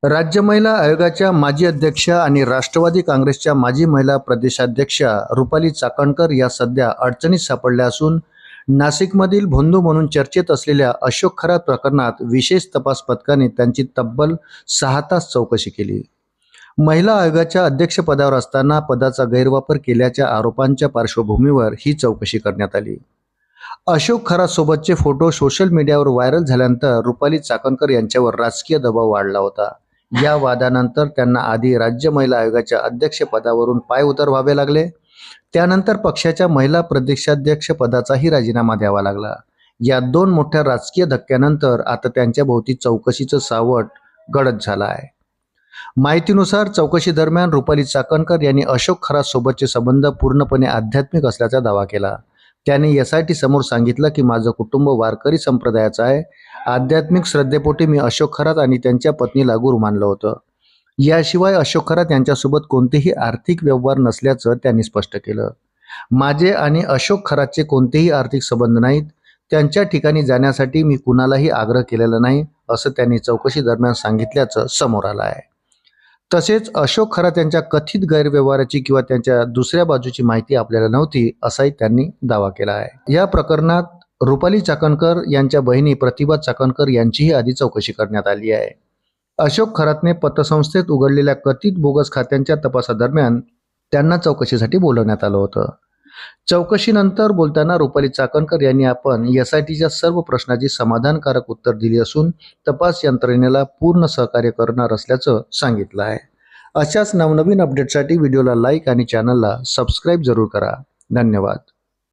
राज्य महिला आयोगाच्या माजी अध्यक्षा आणि राष्ट्रवादी काँग्रेसच्या माजी महिला प्रदेशाध्यक्षा रुपाली चाकणकर या सध्या अडचणीत सापडल्या असून नाशिकमधील भोंदू म्हणून चर्चेत असलेल्या अशोक खरात प्रकरणात विशेष तपास पथकाने त्यांची तब्बल 6 तास चौकशी केली। महिला आयोगाच्या अध्यक्षपदावर असताना पदाचा गैरवापर केल्याच्या आरोपांच्या पार्श्वभूमीवर ही चौकशी करण्यात आली। अशोक खरात सोबतचे फोटो सोशल मीडियावर व्हायरल झाल्यानंतर रुपाली चाकणकर यांच्यावर राजकीय दबाव वाढला होता। या वादानंतर त्यांना आधी राज्य महिला आयोगाच्या अध्यक्षपदावरून पायउतार व्हावे लागले, त्यानंतर पक्षाच्या महिला प्रदेशाध्यक्ष पदाचाही राजीनामा द्यावा लागला। या दोन मोठ्या राजकीय धक्क्यानंतर आता त्यांच्या भोवती चौकशीचं सावट गडद झालं आहे। माहितीनुसार चौकशी दरम्यान रुपाली चाकणकर यांनी अशोक खरात सोबतचे संबंध पूर्णपणे आध्यात्मिक असल्याचा दावा केला। त्यांनी SIT समोर सांगितलं की माझं कुटुंब वारकरी संप्रदायाचं आहे। आध्यात्मिक श्रद्धेपोटी मी अशोक खरात आणि त्यांच्या पत्नीला गुरु मानलं होतं। याशिवाय अशोक खरात यांच्यासोबत कोणतेही आर्थिक व्यवहार नसल्याचं त्यांनी स्पष्ट केलं। माझे आणि अशोक खरातचे कोणतेही आर्थिक संबंध नाहीत। त्यांच्या ठिकाणी जाण्यासाठी मी कुणालाही आग्रह केलेला नाही, असं त्यांनी चौकशी दरम्यान सांगितल्याचं समोर आलं आहे। तसेच अशोक खरात यांच्या कथित गैरव्यवहाराची किंवा त्यांच्या दुसऱ्या बाजूची माहिती आपल्याला नव्हती, असाही त्यांनी दावा केला आहे। या प्रकरणात रुपाली चाकणकर यांच्या बहिणी प्रतिभा चाकणकर यांचीही आधी चौकशी करण्यात आली आहे। अशोक खरातने पतसंस्थेत उघडलेल्या कथित बोगस खात्यांच्या तपासादरम्यान त्यांना चौकशीसाठी बोलवण्यात आलं होतं। चौकशीनंतर बोलताना रुपाली चाकणकर यांनी आपण SITच्या सर्व प्रश्नाची समाधानकारक उत्तर दिली असून तपास यंत्रणेला पूर्ण सहकार्य करणार असल्याचं सांगितलं आहे। अशाच नवनवीन अपडेटसाठी व्हिडिओला लाईक आणि चॅनलला सबस्क्राईब जरूर करा। धन्यवाद।